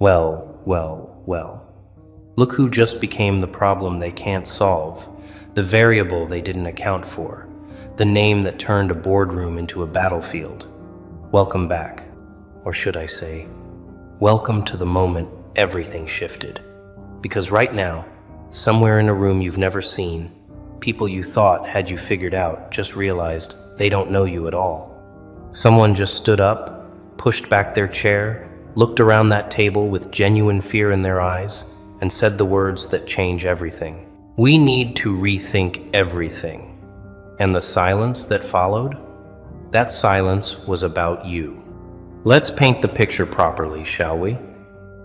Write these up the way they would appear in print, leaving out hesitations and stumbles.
Well, well, well. Look who just became the problem they can't solve, the variable they didn't account for, the name that turned a boardroom into a battlefield. Welcome back. Or should I say, welcome to the moment everything shifted. Because right now, somewhere in a room you've never seen, people you thought had you figured out just realized they don't know you at all. Someone just stood up, pushed back their chair, looked around that table with genuine fear in their eyes, and said the words that change everything. We need to rethink everything. And the silence that followed? That silence was about you. Let's paint the picture properly, shall we?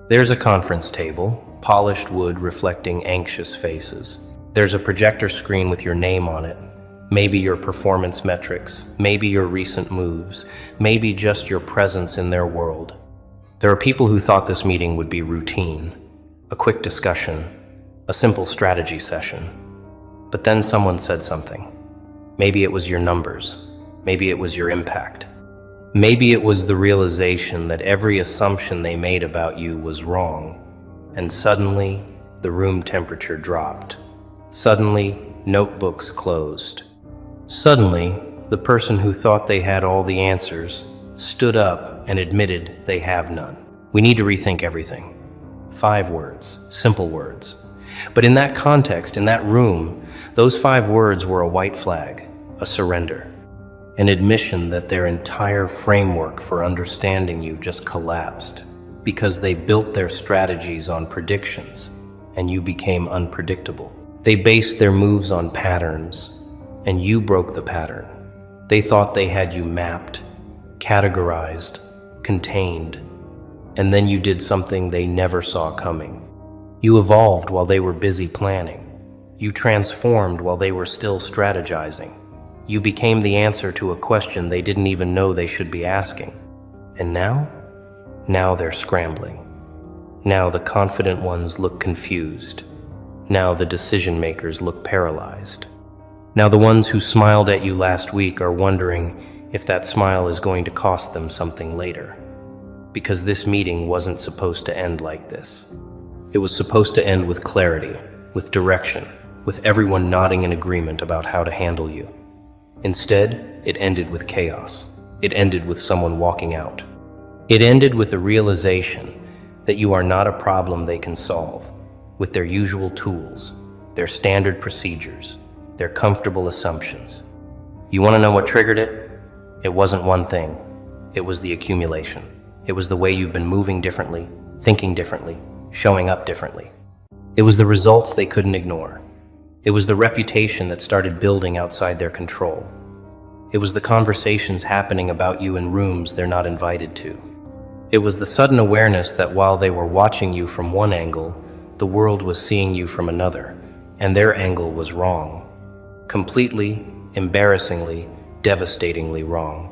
There's a conference table, polished wood reflecting anxious faces. There's a projector screen with your name on it, maybe your performance metrics, maybe your recent moves, maybe just your presence in their world. There are people who thought this meeting would be routine, a quick discussion, a simple strategy session. But then someone said something. Maybe it was your numbers, maybe it was your impact. Maybe it was the realization that every assumption they made about you was wrong, and suddenly the room temperature dropped. Suddenly, notebooks closed. Suddenly, the person who thought they had all the answers stood up and admitted they have none. We need to rethink everything. 5 words, simple words. But in that context, in that room, those 5 words were a white flag, a surrender, an admission that their entire framework for understanding you just collapsed because they built their strategies on predictions and you became unpredictable. They based their moves on patterns and you broke the pattern. They thought they had you mapped, categorized, contained, and then you did something they never saw coming. You evolved while they were busy planning. You transformed while they were still strategizing. You became the answer to a question they didn't even know they should be asking. And now? Now they're scrambling. Now the confident ones look confused. Now the decision makers look paralyzed. Now the ones who smiled at you last week are wondering if that smile is going to cost them something later. Because this meeting wasn't supposed to end like this. It was supposed to end with clarity, with direction, with everyone nodding in agreement about how to handle you. Instead, it ended with chaos. It ended with someone walking out. It ended with the realization that you are not a problem they can solve, with their usual tools, their standard procedures, their comfortable assumptions. You want to know what triggered it? It wasn't one thing. It was the accumulation. It was the way you've been moving differently, thinking differently, showing up differently. It was the results they couldn't ignore. It was the reputation that started building outside their control. It was the conversations happening about you in rooms they're not invited to. It was the sudden awareness that while they were watching you from one angle, the world was seeing you from another, and their angle was wrong. Completely, embarrassingly, devastatingly wrong.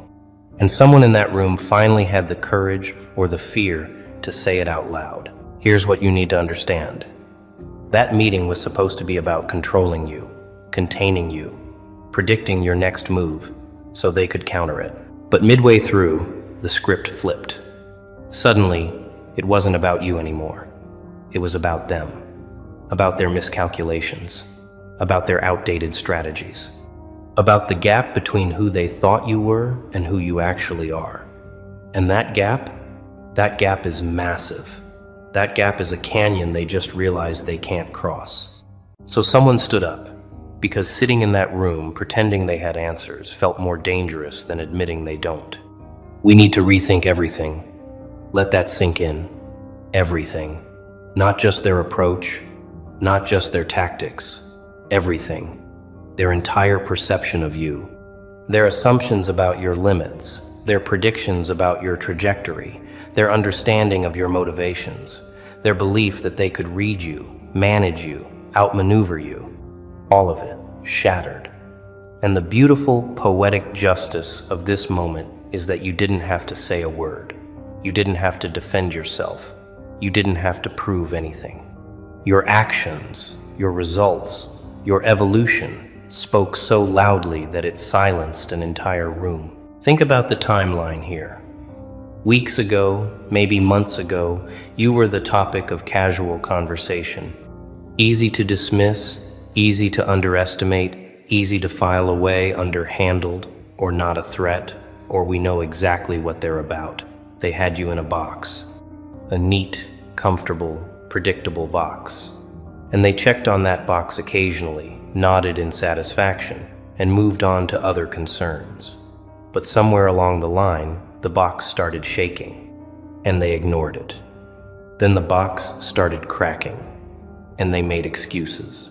And someone in that room finally had the courage or the fear to say it out loud. Here's what you need to understand. That meeting was supposed to be about controlling you, containing you, predicting your next move so they could counter it. But midway through, the script flipped. Suddenly, it wasn't about you anymore. It was about them, about their miscalculations, about their outdated strategies, about the gap between who they thought you were and who you actually are. And that gap is massive. That gap is a canyon they just realized they can't cross. So someone stood up, because sitting in that room pretending they had answers felt more dangerous than admitting they don't. We need to rethink everything. Let that sink in. Everything. Not just their approach, not just their tactics. Everything. Their entire perception of you. Their assumptions about your limits, their predictions about your trajectory, their understanding of your motivations, their belief that they could read you, manage you, outmaneuver you. All of it shattered. And the beautiful, poetic justice of this moment is that you didn't have to say a word. You didn't have to defend yourself. You didn't have to prove anything. Your actions, your results, your evolution spoke so loudly that it silenced an entire room. Think about the timeline here. Weeks ago, maybe months ago, you were the topic of casual conversation. Easy to dismiss, easy to underestimate, easy to file away under handled or not a threat, or we know exactly what they're about. They had you in a box. A neat, comfortable, predictable box. And they checked on that box occasionally, nodded in satisfaction, and moved on to other concerns. But somewhere along the line, the box started shaking, and they ignored it. Then the box started cracking, and they made excuses.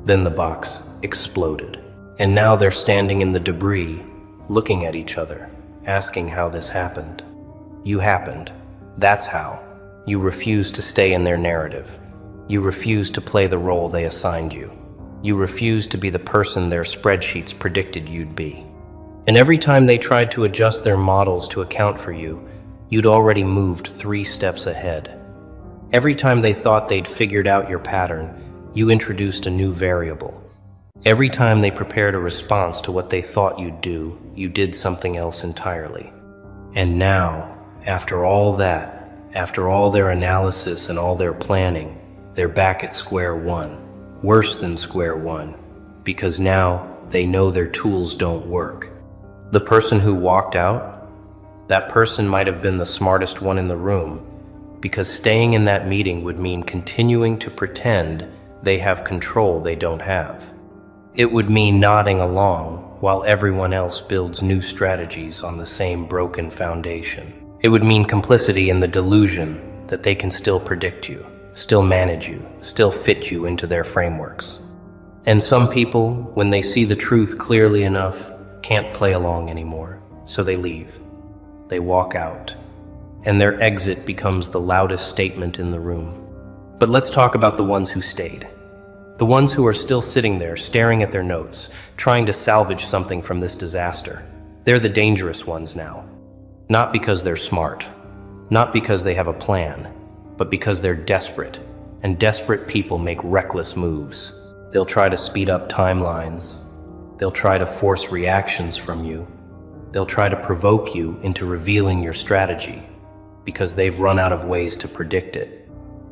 Then the box exploded, and now they're standing in the debris, looking at each other, asking how this happened. You happened. That's how. You refused to stay in their narrative. You refused to play the role they assigned you. You refused to be the person their spreadsheets predicted you'd be. And every time they tried to adjust their models to account for you, you'd already moved 3 steps ahead. Every time they thought they'd figured out your pattern, you introduced a new variable. Every time they prepared a response to what they thought you'd do, you did something else entirely. And now, after all that, after all their analysis and all their planning, they're back at square one. Worse than square one, because now they know their tools don't work. The person who walked out, that person might have been the smartest one in the room, because staying in that meeting would mean continuing to pretend they have control they don't have. It would mean nodding along while everyone else builds new strategies on the same broken foundation. It would mean complicity in the delusion that they can still predict you, still manage you, still fit you into their frameworks. And some people, when they see the truth clearly enough, can't play along anymore, so they leave. They walk out, and their exit becomes the loudest statement in the room. But let's talk about the ones who stayed. The ones who are still sitting there, staring at their notes, trying to salvage something from this disaster. They're the dangerous ones now. Not because they're smart, not because they have a plan, but because they're desperate, and desperate people make reckless moves. They'll try to speed up timelines. They'll try to force reactions from you. They'll try to provoke you into revealing your strategy because they've run out of ways to predict it.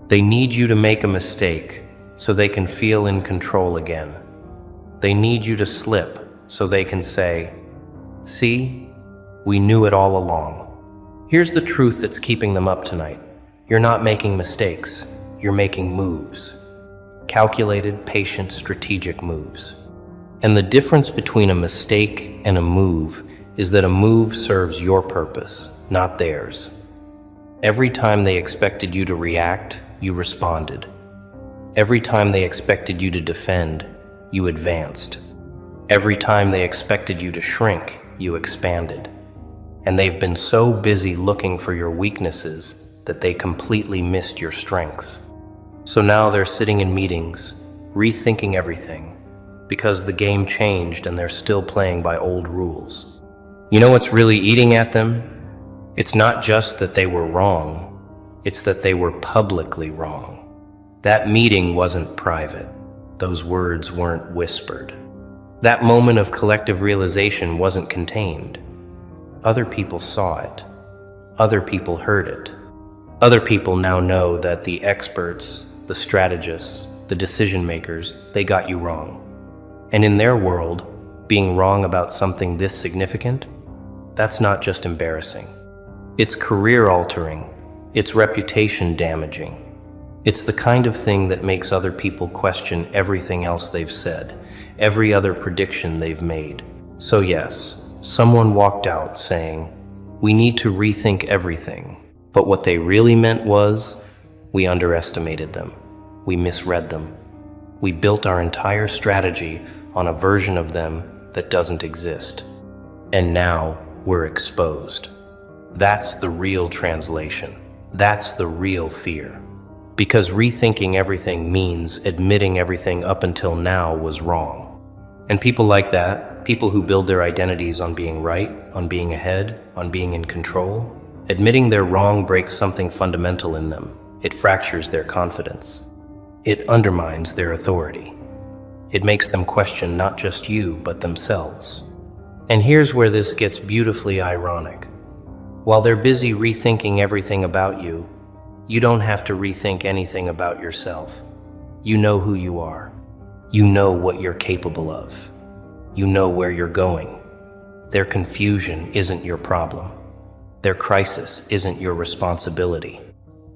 They need you to make a mistake so they can feel in control again. They need you to slip so they can say, "See, we knew it all along." Here's the truth that's keeping them up tonight. You're not making mistakes, you're making moves. Calculated, patient, strategic moves. And the difference between a mistake and a move is that a move serves your purpose, not theirs. Every time they expected you to react, you responded. Every time they expected you to defend, you advanced. Every time they expected you to shrink, you expanded. And they've been so busy looking for your weaknesses that they completely missed your strengths. So now they're sitting in meetings, rethinking everything, because the game changed and they're still playing by old rules. You know what's really eating at them? It's not just that they were wrong, it's that they were publicly wrong. That meeting wasn't private. Those words weren't whispered. That moment of collective realization wasn't contained. Other people saw it. Other people heard it. Other people now know that the experts, the strategists, the decision makers, they got you wrong. And in their world, being wrong about something this significant, that's not just embarrassing. It's career-altering. It's reputation-damaging. It's the kind of thing that makes other people question everything else they've said, every other prediction they've made. So yes, someone walked out saying, "We need to rethink everything." But what they really meant was, we underestimated them. We misread them. We built our entire strategy on a version of them that doesn't exist. And now we're exposed. That's the real translation. That's the real fear. Because rethinking everything means admitting everything up until now was wrong. And people like that, people who build their identities on being right, on being ahead, on being in control, admitting they're wrong breaks something fundamental in them. It fractures their confidence. It undermines their authority. It makes them question not just you, but themselves. And here's where this gets beautifully ironic. While they're busy rethinking everything about you, you don't have to rethink anything about yourself. You know who you are. You know what you're capable of. You know where you're going. Their confusion isn't your problem. Their crisis isn't your responsibility.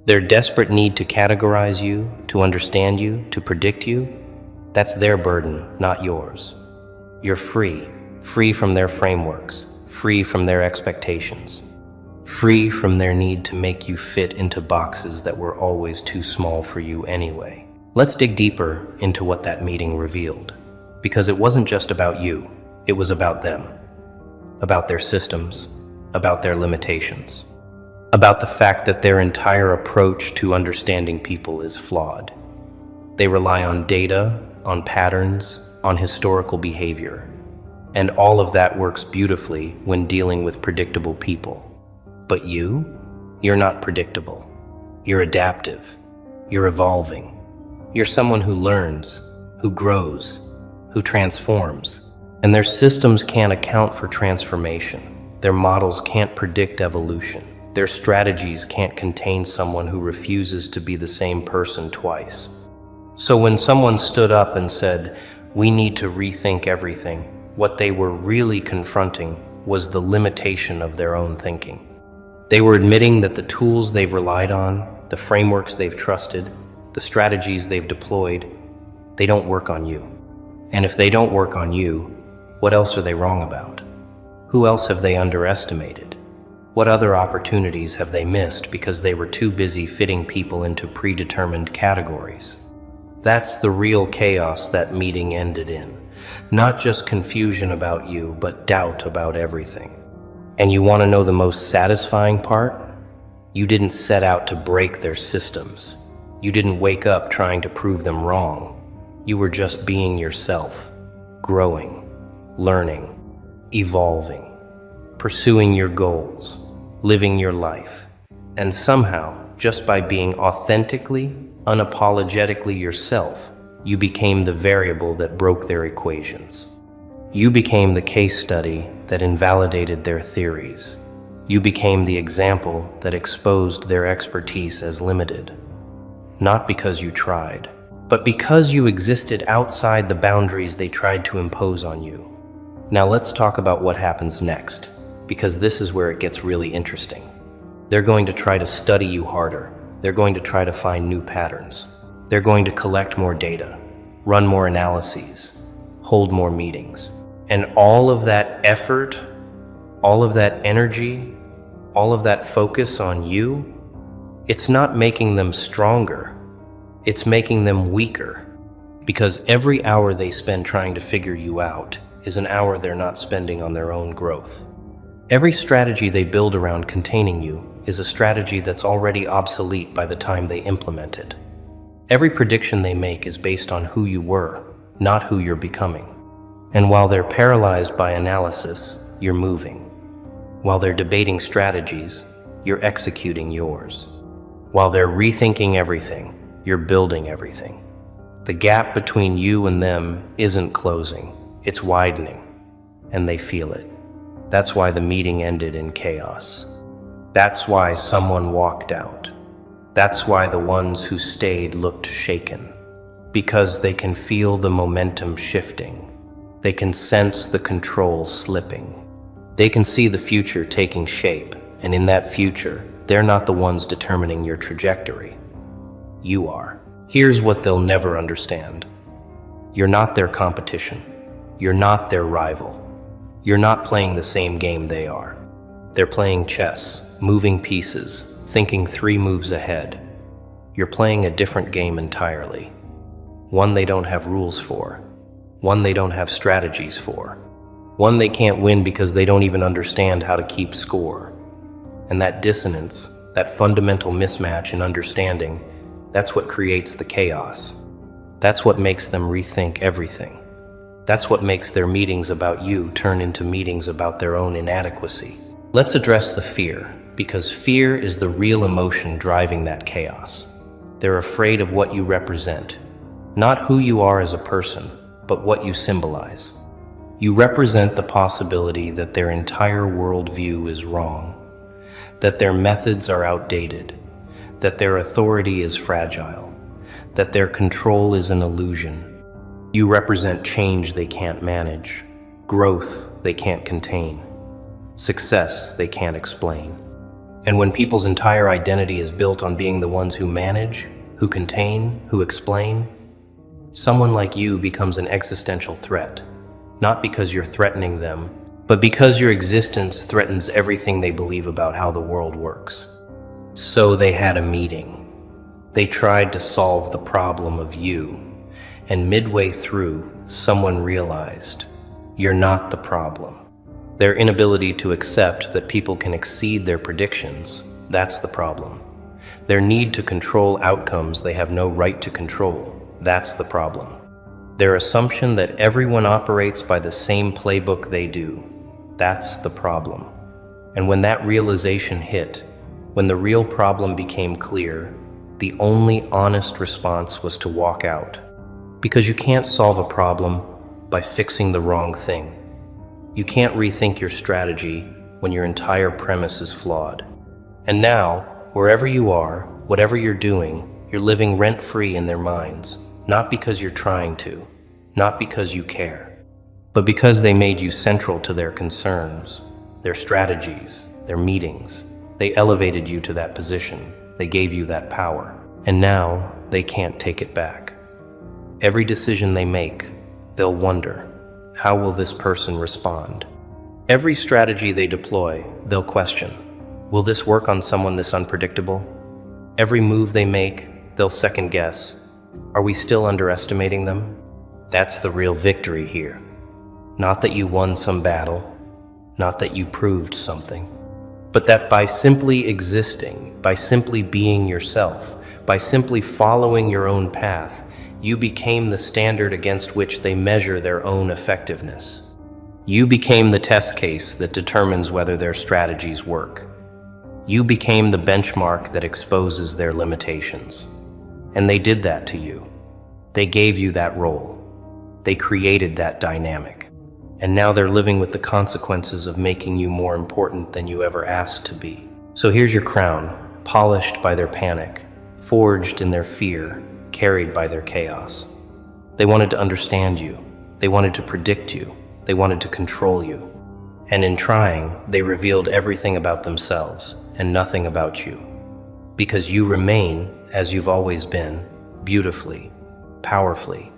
Their desperate need to categorize you, to understand you, to predict you, that's their burden, not yours. You're free from their frameworks, free from their expectations, free from their need to make you fit into boxes that were always too small for you anyway. Let's dig deeper into what that meeting revealed, because it wasn't just about you, it was about them, about their systems, about their limitations, about the fact that their entire approach to understanding people is flawed. They rely on data, on patterns, on historical behavior, and all of that works beautifully when dealing with predictable people. But you're not predictable. You're adaptive. You're evolving. You're someone who learns, who grows, who transforms. And their systems can't account for transformation. Their models can't predict evolution. Their strategies can't contain someone who refuses to be the same person twice. So when someone stood up and said, "We need to rethink everything," what they were really confronting was the limitation of their own thinking. They were admitting that the tools they've relied on, the frameworks they've trusted, the strategies they've deployed, they don't work on you. And if they don't work on you, what else are they wrong about? Who else have they underestimated? What other opportunities have they missed because they were too busy fitting people into predetermined categories? That's the real chaos that meeting ended in. Not just confusion about you, but doubt about everything. And you want to know the most satisfying part? You didn't set out to break their systems. You didn't wake up trying to prove them wrong. You were just being yourself, growing, learning, evolving, pursuing your goals, living your life. And somehow, just by being authentically, unapologetically yourself, you became the variable that broke their equations. You became the case study that invalidated their theories. You became the example that exposed their expertise as limited. Not because you tried, but because you existed outside the boundaries they tried to impose on you. Now let's talk about what happens next, because this is where it gets really interesting. They're going to try to study you harder. They're going to try to find new patterns. They're going to collect more data, run more analyses, hold more meetings. And all of that effort, all of that energy, all of that focus on you, it's not making them stronger. It's making them weaker. Because every hour they spend trying to figure you out is an hour they're not spending on their own growth. Every strategy they build around containing you is a strategy that's already obsolete by the time they implement it. Every prediction they make is based on who you were, not who you're becoming. And while they're paralyzed by analysis, you're moving. While they're debating strategies, you're executing yours. While they're rethinking everything, you're building everything. The gap between you and them isn't closing, it's widening, and they feel it. That's why the meeting ended in chaos. That's why someone walked out. That's why the ones who stayed looked shaken. Because they can feel the momentum shifting. They can sense the control slipping. They can see the future taking shape, and in that future, they're not the ones determining your trajectory. You are. Here's what they'll never understand. You're not their competition. You're not their rival. You're not playing the same game they are. They're playing chess, moving pieces, thinking 3 moves ahead. You're playing a different game entirely. One they don't have rules for. One they don't have strategies for. One they can't win because they don't even understand how to keep score. And that dissonance, that fundamental mismatch in understanding, that's what creates the chaos. That's what makes them rethink everything. That's what makes their meetings about you turn into meetings about their own inadequacy. Let's address the fear, because fear is the real emotion driving that chaos. They're afraid of what you represent, not who you are as a person, but what you symbolize. You represent the possibility that their entire worldview is wrong, that their methods are outdated, that their authority is fragile, that their control is an illusion. You represent change they can't manage, growth they can't contain, success they can't explain. And when people's entire identity is built on being the ones who manage, who contain, who explain, someone like you becomes an existential threat, not because you're threatening them, but because your existence threatens everything they believe about how the world works. So they had a meeting. They tried to solve the problem of you, and midway through, someone realized, you're not the problem. Their inability to accept that people can exceed their predictions, that's the problem. Their need to control outcomes they have no right to control, that's the problem. Their assumption that everyone operates by the same playbook they do, that's the problem. And when that realization hit, when the real problem became clear, the only honest response was to walk out. Because you can't solve a problem by fixing the wrong thing. You can't rethink your strategy when your entire premise is flawed. And now, wherever you are, whatever you're doing, you're living rent-free in their minds, not because you're trying to, not because you care, but because they made you central to their concerns, their strategies, their meetings. They elevated you to that position. They gave you that power. And now, they can't take it back. Every decision they make, they'll wonder, how will this person respond? Every strategy they deploy, they'll question. Will this work on someone this unpredictable? Every move they make, they'll second guess. Are we still underestimating them? That's the real victory here. Not that you won some battle, not that you proved something, but that by simply existing, by simply being yourself, by simply following your own path, you became the standard against which they measure their own effectiveness. You became the test case that determines whether their strategies work. You became the benchmark that exposes their limitations. And they did that to you. They gave you that role. They created that dynamic. And now they're living with the consequences of making you more important than you ever asked to be. So here's your crown, polished by their panic, forged in their fear, carried by their chaos. They wanted to understand you. They wanted to predict you. They wanted to control you. And in trying, they revealed everything about themselves and nothing about you. Because you remain, as you've always been, beautifully, powerfully,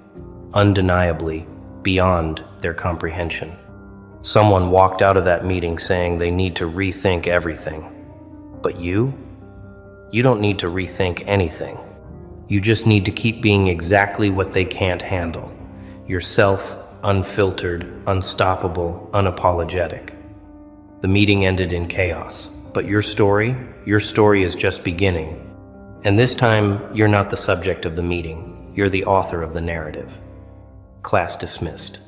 undeniably, beyond their comprehension. Someone walked out of that meeting saying they need to rethink everything. But you don't need to rethink anything. You just need to keep being exactly what they can't handle. Yourself, unfiltered, unstoppable, unapologetic. The meeting ended in chaos, but your story is just beginning. And this time, you're not the subject of the meeting. You're the author of the narrative. Class dismissed.